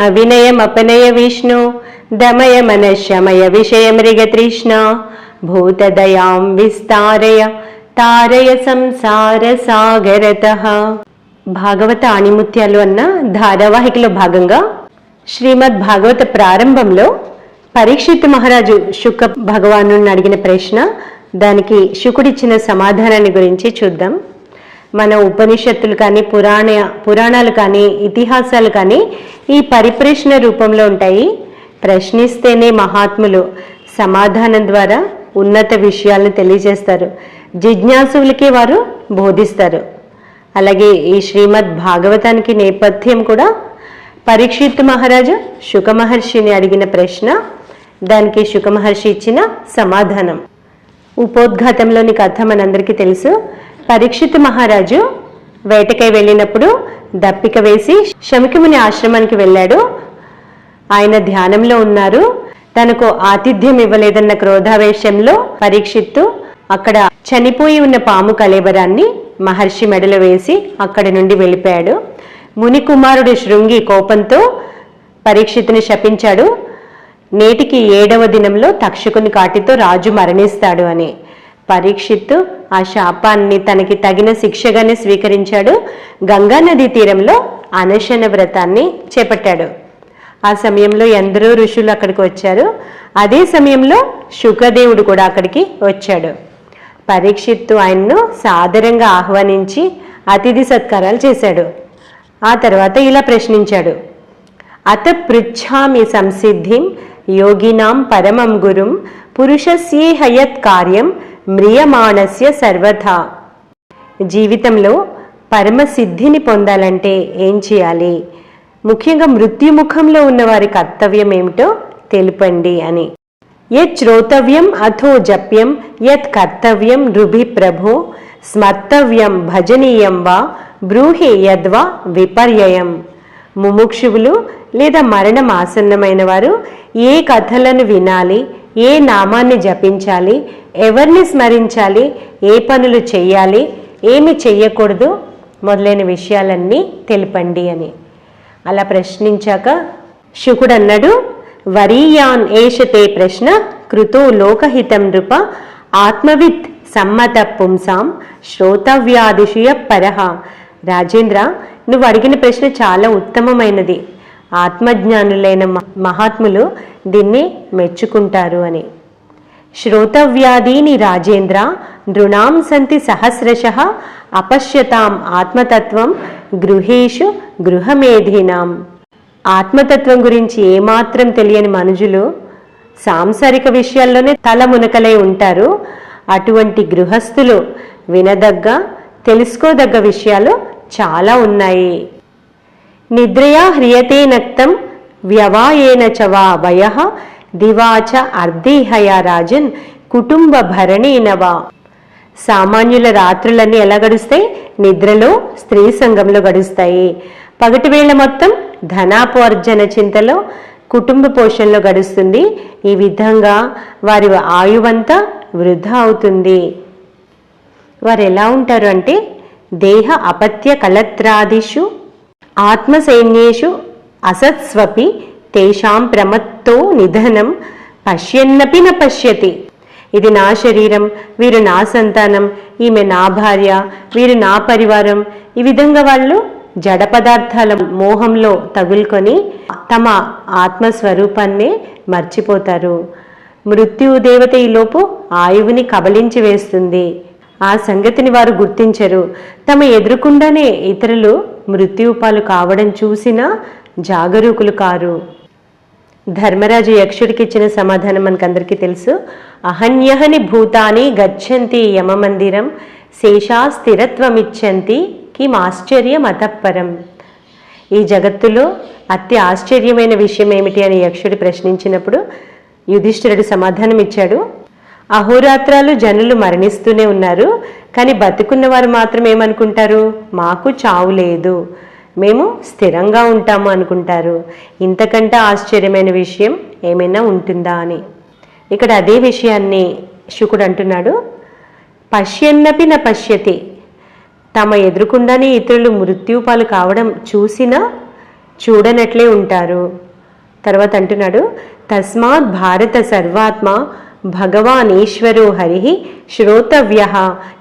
అవినయమపనయ విష్ణు దమయ మనశమయ విషయ మృగతృష్ణ భూతదయాం విస్తారయ తారయ సంసార సాగరతః. భాగవత ఆణిముత్యాలు అన్న ధారావాహికలో భాగంగా శ్రీమద్ భాగవత ప్రారంభంలో పరీక్షిత్ మహారాజు శుక భగవాను అడిగిన ప్రశ్న, దానికి శుకుడిచ్చిన సమాధానాన్ని గురించి చూద్దాం. మన ఉపనిషత్తులు కానీ పురాణాలు కానీ ఇతిహాసాలు కానీ ఈ పరిప్రశ్న రూపంలో ఉంటాయి. ప్రశ్నిస్తేనే మహాత్ములు సమాధానం ద్వారా ఉన్నత విషయాలను తెలియజేస్తారు, జిజ్ఞాసులకి వారు బోధిస్తారు. అలాగే ఈ శ్రీమద్ భాగవతానికి నేపథ్యం కూడా పరీక్షిత్ మహారాజు శుక మహర్షిని అడిగిన ప్రశ్న, దానికి శుక మహర్షి ఇచ్చిన సమాధానం. ఉపోద్ఘాతంలోని కథ మనందరికీ తెలుసు. పరీక్షిత్ మహారాజు వేటకై వెళ్ళినప్పుడు దప్పిక వేసి శమికముని ఆశ్రమానికి వెళ్ళాడు. ఆయన ధ్యానంలో ఉన్నారు. తనకు ఆతిథ్యం ఇవ్వలేదన్న క్రోధావేశంలో పరీక్షిత్తు అక్కడ చనిపోయి ఉన్న పాము కళేబరాన్ని మహర్షి మెడలో వేసి అక్కడి నుండి వెళ్ళిపోయాడు. ముని కుమారుడు శృంగి కోపంతో పరీక్షిత్తుని శపించాడు. నేటికి 7వ దినంలో తక్షకుని కాటితో రాజు మరణిస్తాడు అని. పరీక్షిత్తు ఆ శాపాన్ని తనకి తగిన శిక్షగానే స్వీకరించాడు. గంగా నదీ తీరంలో అనశన వ్రతాన్ని చేపట్టాడు. ఆ సమయంలో ఎందరో ఋషులు అక్కడికి వచ్చారు. అదే సమయంలో శుకదేవుడు కూడా అక్కడికి వచ్చాడు. పరీక్షిత్తు ఆయన్ను సాదరంగా ఆహ్వానించి అతిథి సత్కారాలు చేశాడు. ఆ తర్వాత ఇలా ప్రశ్నించాడు, అత పృచ్ఛామి సంసిద్ధిం యోగినాం పరమం గురుం పురుషస్యేహయత్ కార్యం మ్రియమాణస్య సర్వథా. జీవితంలో పరమసిద్ధిని పొందాలంటే ఏం చేయాలి, ముఖ్యంగా మృత్యుముఖంలో ఉన్న వారి కర్తవ్యం ఏమిటో తెలుపండి అని. యత్ శ్రోతవ్యం అథో జప్యం యత్ కర్తవ్యం నృభి ప్రభో స్మర్తవ్యం భజనీయం వా బ్రూహి యద్వా విపర్యయం. ముముక్షువులు లేదా మరణం ఆసన్నమైన వారు ఏ కథలను వినాలి, ఏ నామాన్ని జపించాలి, ఎవరిని స్మరించాలి, ఏ పనులు చెయ్యాలి, ఏమి చెయ్యకూడదు మొదలైన విషయాలన్నీ తెలుపండి అని. అలా ప్రశ్నించాక శుకుడు అన్నాడు, వరీయాన్ ఏషతే ప్రశ్న కృతో లోకహితం నృప ఆత్మవిత్ సమ్మత పుంసాం శ్రోతవ్యాదిశయ పరహ. రాజేంద్ర, నువ్వు అడిగిన ప్రశ్న చాలా ఉత్తమమైనది. ఆత్మజ్ఞానులైన మహాత్ములు దీన్ని మెచ్చుకుంటారు అని. శ్రోతవ్యాదీని రాజేంద్ర నృణాం సంతి సహస్రశః అపశ్యతాం ఆత్మతత్వం గృహేషు గృహమేధీనాం. ఆత్మతత్వం గురించి ఏమాత్రం తెలియని మనుజులు సాంసారిక విషయాల్లోనే తల మునకలై ఉంటారు. అటువంటి గృహస్థులు వినదగ్గ తెలుసుకోదగ్గ విషయాలు చాలా ఉన్నాయి. నిద్రయా హ్రియతే నక్తం వ్యవాయేన చ వా వయః దివాచ అర్ధేహయ రాజన్ కుటుంబ భరణీనవా. సామాన్యుల రాత్రులన్నీ ఎలా గడుస్తాయి? నిద్రలో, స్త్రీ సంఘంలో గడుస్తాయి. పగటి వేళ మొత్తం ధనాపోర్జన చింతలో, కుటుంబ పోషణలో గడుస్తుంది. ఈ విధంగా వారి ఆయువంతా వృధా అవుతుంది. వారు ఎలా ఉంటారు అంటే దేహ అపత్య కళత్రాదిషు ఆత్మసైన్యేషు అసత్స్వపి తేషాం ప్రమత్తో నిధనం పశ్యన్నపి న పశ్యతి. ఇది నా శరీరం, వీరు నా సంతానం, ఈమె నా భార్య, వీరు నా పరివారం. ఈ విధంగా వాళ్ళు జడ పదార్థాల మోహంలో తగులుకొని తమ ఆత్మస్వరూపాన్ని మర్చిపోతారు. మృత్యుదేవత ఈలోపు ఆయువుని కబలించి వేస్తుంది. ఆ సంగతిని వారు గుర్తించరు. తమ ఎదురుకుండానే ఇతరులు మృత్యుపాలు కావడం చూసినా జాగరూకులు కారు. ధర్మరాజు యక్షుడికి ఇచ్చిన సమాధానం మనకందరికీ తెలుసు. అహన్యహని భూతాని గచ్చంతి యమమందిరం శేషా స్థిరత్వమిచ్చంతి కిమాశ్చర్యం అతఃపరం. ఈ జగత్తులో అతి ఆశ్చర్యమైన విషయం ఏమిటి అని యక్షుడు ప్రశ్నించినప్పుడు యుధిష్ఠిరుడు సమాధానం ఇచ్చాడు, అహోరాత్రాలు జనులు మరణిస్తూనే ఉన్నారు, కానీ బతుకున్న వారు మాత్రం ఏమనుకుంటారు, మాకు చావు లేదు, మేము స్థిరంగా ఉంటాము అనుకుంటారు. ఇంతకంటే ఆశ్చర్యమైన విషయం ఏమైనా ఉంటుందా అని. ఇక్కడ అదే విషయాన్ని శుకుడు అంటున్నాడు, పశ్యన్నపి న పశ్యతి. తమ ఎదురుకుండానే ఇతరులు మృత్యుపాలు కావడం చూసినా చూడనట్లే ఉంటారు. తర్వాత అంటున్నాడు, తస్మాత్ భారత సర్వాత్మ భగవాన్ ఈశ్వరో హరి శ్రోతవ్య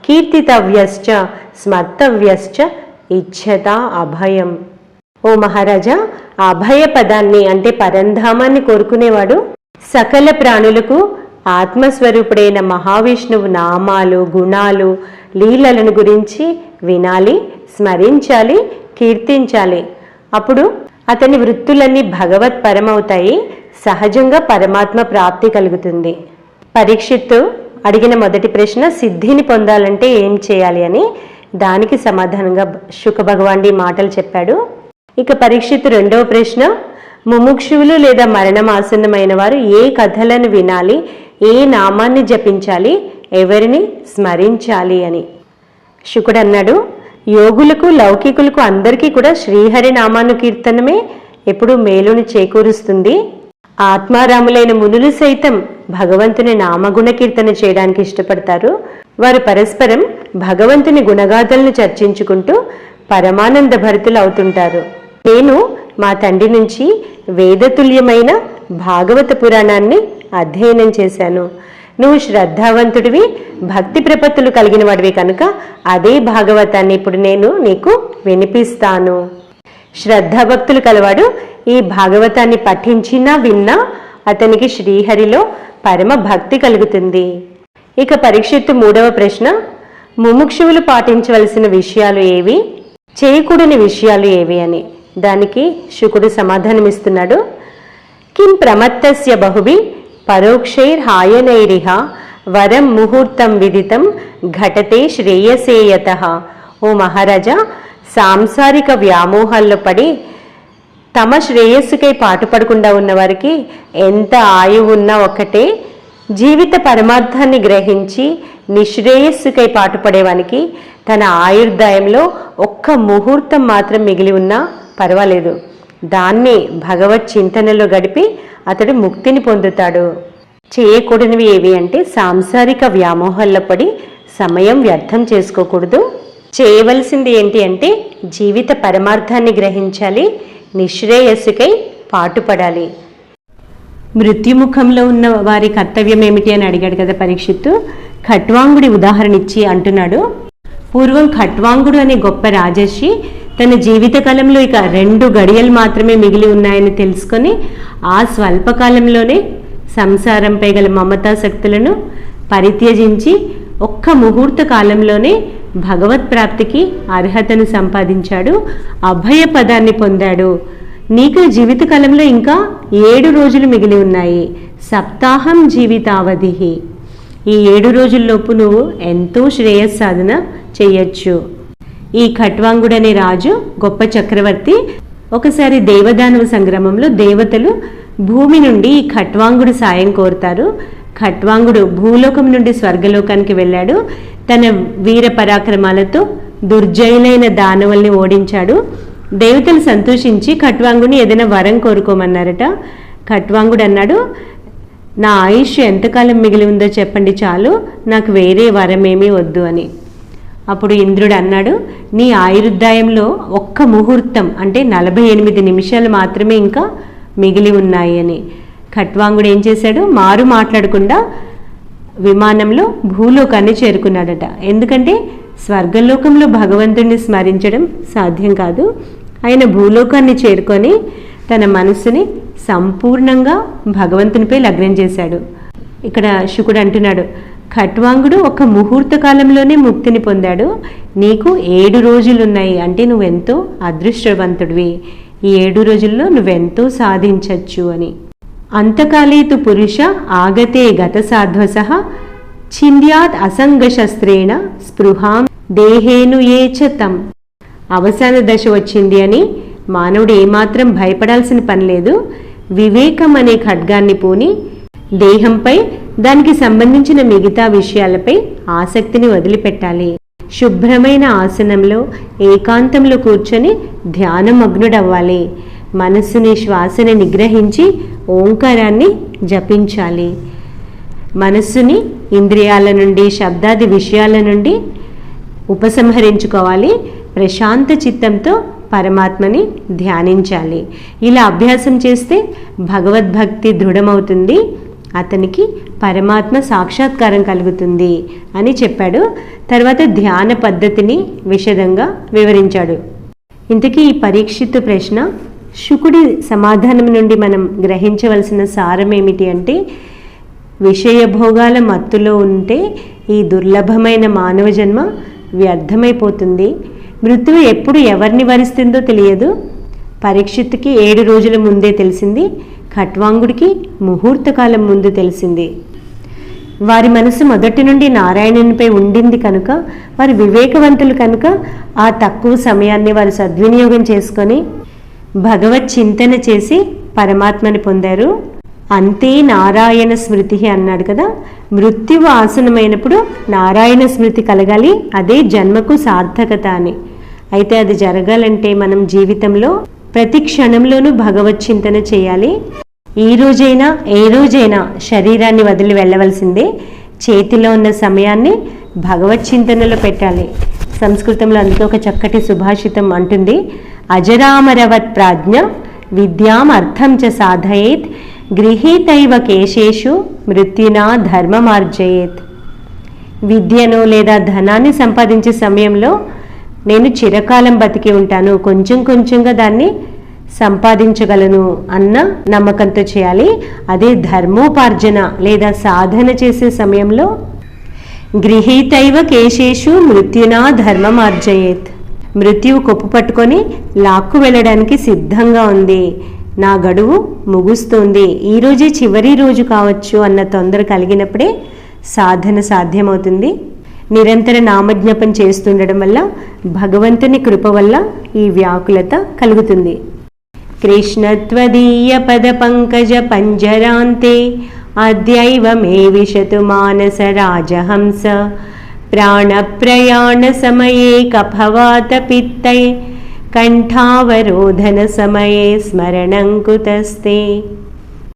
కీర్తితవ్యశ్చ స్మర్తవ్యశ్చ ఇచ్ఛత అభయం. ఓ మహారాజా, ఆ అభయ పదాన్ని అంటే పరంధామాన్ని కోరుకునేవాడు సకల ప్రాణులకు ఆత్మస్వరూపుడైన మహావిష్ణువు నామాలు, గుణాలు, లీలలను గురించి వినాలి, స్మరించాలి, కీర్తించాలి. అప్పుడు అతని వృత్తులన్నీ భగవత్ పరమవుతాయి, సహజంగా పరమాత్మ ప్రాప్తి కలుగుతుంది. పరీక్షిత్తు అడిగిన మొదటి ప్రశ్న సిద్ధిని పొందాలంటే ఏం చేయాలి అని, దానికి సమాధానంగా శుక భగవానుడి మాటలు చెప్పాడు. ఇక పరీక్షిత్తు రెండవ ప్రశ్న, ముముక్షువులు లేదా మరణం ఆసన్నమైన వారు ఏ కథలను వినాలి, ఏ నామాన్ని జపించాలి, ఎవరిని స్మరించాలి అని. శుకుడు అన్నాడు, యోగులకు లౌకికులకు అందరికీ కూడా శ్రీహరి నామాను కీర్తనమే ఎప్పుడు మేలుని చేకూరుస్తుంది. ఆత్మారాములైన మునులు సైతం భగవంతుని నామగుణ కీర్తన చేయడానికి ఇష్టపడతారు. వారు పరస్పరం భగవంతుని గుణగాథలను చర్చించుకుంటూ పరమానంద భరితులు అవుతుంటారు. నేను మా తండ్రి నుంచి వేదతుల్యమైన భాగవత పురాణాన్ని అధ్యయనం చేశాను. నువ్వు శ్రద్ధావంతుడివి, భక్తి ప్రపత్తులు కలిగిన వాడివి కనుక అదే భాగవతాన్ని ఇప్పుడు నేను నీకు వినిపిస్తాను. శ్రద్ధాభక్తులు కలవాడు ఈ భాగవతాన్ని పఠించినా విన్నా అతనికి శ్రీహరిలో పరమ భక్తి కలుగుతుంది. ఇక పరీక్షిత్తు మూడవ ప్రశ్న, ముముక్షువులు పాటించవలసిన విషయాలు ఏవి, చేయకూడని విషయాలు ఏవి అని. దానికి శుకుడు సమాధానమిస్తున్నాడు. కిం ప్రమత్తస్య బహుభి పరోక్షైర్హాయనైరిహ వరం ముహూర్తం విదితం ఘటతే శ్రేయసేయతః. ఓ మహారాజా, సాంసారిక వ్యామోహాల్లో పడి తమ శ్రేయస్సుకై పాటుపడకుండా ఉన్నవారికి ఎంత ఆయువు ఉన్నా ఒక్కటే, జీవిత పరమార్థాన్ని గ్రహించి నిశ్రేయస్సుకై పాటుపడేవానికి తన ఆయుర్దాయంలో ఒక్క ముహూర్తం మాత్రం మిగిలి ఉన్నా పర్వాలేదు, దాన్ని భగవత్ చింతనలో గడిపి అతడు ముక్తిని పొందుతాడు. చేయకూడనివి ఏవి అంటే సాంసారిక వ్యామోహాల్లో పడి సమయం వ్యర్థం చేసుకోకూడదు. చేయవలసింది ఏంటి అంటే జీవిత పరమార్థాన్ని గ్రహించాలి, నిశ్రేయస్సుకై పాటుపడాలి. మృత్యుముఖంలో ఉన్న వారి కర్తవ్యం ఏమిటి అని అడిగాడు కదా పరీక్షిత్తు. ఖట్వాంగుడి ఉదాహరణ ఇచ్చి అంటున్నాడు, పూర్వం ఖట్వాంగుడు అనే గొప్ప రాజర్షి తన జీవితకాలంలో ఇక 2 గడియలు మాత్రమే మిగిలి ఉన్నాయని తెలుసుకొని ఆ స్వల్పకాలంలోనే సంసారంపై గల మమతాశక్తులను పరిత్యజించి ఒక్క ముహూర్త కాలంలోనే భగవత్ ప్రాప్తికి అర్హతను సంపాదించాడు, అభయ పదాన్ని పొందాడు. నీకు జీవితకాలంలో ఇంకా 7 రోజులు మిగిలి ఉన్నాయి. సప్తాహం జీవితావధి. ఈ 7 రోజుల్లోపు నువ్వు ఎంతో శ్రేయస్సాధన చెయ్యొచ్చు. ఈ ఖట్వాంగుడనే రాజు గొప్ప చక్రవర్తి. ఒకసారి దేవదానవ సంగ్రామంలో దేవతలు భూమి నుండి ఈ ఖట్వాంగుడు సాయం కోరుతారు. ఖట్వాంగుడు భూలోకం నుండి స్వర్గలోకానికి వెళ్ళాడు. తన వీర పరాక్రమాలతో దుర్జయులైన దానవుల్ని ఓడించాడు. దేవతలు సంతోషించి ఖట్వాంగుని ఏదైనా వరం కోరుకోమన్నారట. ఖట్వాంగుడు అన్నాడు, నా ఆయుష్ ఎంతకాలం మిగిలి ఉందో చెప్పండి చాలు, నాకు వేరే వరమేమీ వద్దు అని. అప్పుడు ఇంద్రుడు అన్నాడు, నీ ఆయుర్దాయంలో ఒక్క ముహూర్తం అంటే 48 నిమిషాలు మాత్రమే ఇంకా మిగిలి ఉన్నాయి అని. ఖట్వాంగుడు ఏం చేశాడు, మారు మాట్లాడకుండా విమానంలో భూలోకాన్ని చేరుకున్నాడట. ఎందుకంటే స్వర్గలోకంలో భగవంతుడిని స్మరించడం సాధ్యం కాదు. ఆయన భూలోకాన్ని చేరుకొని తన మనస్సుని సంపూర్ణంగా భగవంతునిపై లగ్నం చేశాడు. ఇక్కడ శుకుడు అంటున్నాడు, ఖట్వాంగుడు ఒక ముహూర్త కాలంలోనే ముక్తిని పొందాడు, నీకు 7 రోజులున్నాయి అంటే నువ్వెంతో అదృష్టవంతుడివి, ఈ 7 రోజుల్లో నువ్వెంతో సాధించచ్చు అని. అంతకాలేతు పురుష ఆగతే గత సాధ్వసః ఛింద్యాత్ అసంగశస్త్రేణ స్పృహాం దేహేను ఏచతం. అవసాన దశ వచ్చింది అని మానవుడు ఏమాత్రం భయపడాల్సిన పని లేదు. వివేకం అనే ఖడ్గాన్ని పూని దేహంపై దానికి సంబంధించిన మిగతా విషయాలపై ఆసక్తిని వదిలిపెట్టాలి. శుభ్రమైన ఆసనంలో ఏకాంతంలో కూర్చొని ధ్యానమగ్నుడవ్వాలి. మనస్సుని శ్వాసని నిగ్రహించి ఓంకారాన్ని జపించాలి. మనస్సుని ఇంద్రియాల నుండి శబ్దాది విషయాల నుండి ఉపసంహరించుకోవాలి. ప్రశాంత చిత్తంతో పరమాత్మని ధ్యానించాలి. ఇలా అభ్యాసం చేస్తే భగవద్భక్తి దృఢమవుతుంది, అతనికి పరమాత్మ సాక్షాత్కారం కలుగుతుంది అని చెప్పాడు. తర్వాత ధ్యాన పద్ధతిని విశదంగా వివరించాడు. ఇంతకీ ఈ పరీక్షిత్తు ప్రశ్న, శుకుడి సమాధానం నుండి మనం గ్రహించవలసిన సారం ఏమిటి అంటే, విషయభోగాల మత్తులో ఉంటే ఈ దుర్లభమైన మానవ జన్మ వ్యర్థమైపోతుంది. మృత్యువు ఎప్పుడు ఎవరిని వరిస్తుందో తెలియదు. పరీక్షిత్తుకి 7 రోజుల ముందే తెలిసింది, ఖట్వాంగుడికి ముహూర్తకాలం ముందు తెలిసింది. వారి మనసు మొదటి నుండి నారాయణునిపై ఉండింది కనుక, వారు వివేకవంతులు కనుక ఆ తక్కువ సమయాన్ని వారు సద్వినియోగం చేసుకొని భగవత్ చింతన చేసి పరమాత్మని పొందారు. అంతే నారాయణ స్మృతి అన్నాడు కదా. మృత్యువు ఆసనమైనప్పుడు నారాయణ స్మృతి కలగాలి, అదే జన్మకు సార్థకత అని. అయితే అది జరగాలంటే మనం జీవితంలో ప్రతి క్షణంలోనూ భగవత్ చింతన చేయాలి. ఈ రోజైనా ఏ రోజైనా శరీరాన్ని వదిలి వెళ్ళవలసిందే. చేతిలో ఉన్న సమయాన్ని భగవత్ చింతనలో పెట్టాలి. సంస్కృతంలో అందుకే ఒక చక్కటి సుభాషితం అంటుంది, అజరామరవత్ ప్రాజ్ఞ విద్యాం అర్థం చ సాధయేత్ గృహీతైవ కేశేషు మృత్యునా ధర్మమార్జయేత్. విద్యను లేదా ధనాన్ని సంపాదించే సమయంలో నేను చిరకాలం బతికి ఉంటాను, కొంచెం కొంచెంగా దాన్ని సంపాదించగలను అన్న నమ్మకంతో చేయాలి. అదే ధర్మోపార్జన లేదా సాధన చేసే సమయంలో గృహీతైవ కేశేషు మృత్యునా ధర్మమార్జయేత్. మృత్యువు కొప్పు పట్టుకొని లాక్కు వెళ్ళడానికి సిద్ధంగా ఉంది, నా గడువు ముగుస్తుంది, ఈరోజే చివరి రోజు కావచ్చు అన్న తొందర కలిగినప్పుడే సాధన సాధ్యమవుతుంది. నిరంతర నామజ్ఞపం చేస్తుండడం వల్ల భగవంతుని కృప వల్ల ఈ వ్యాకులత కలుగుతుంది. కృష్ణత్వదీయ పద పంకజ పంజరాంతే అద్యైవ మే విశతు మానస రాజహంస ప్రాణప్రయాణ సమయే కఫవాత పిత్తై కంఠావరోధన సమయే స్మరణం కుతస్తే.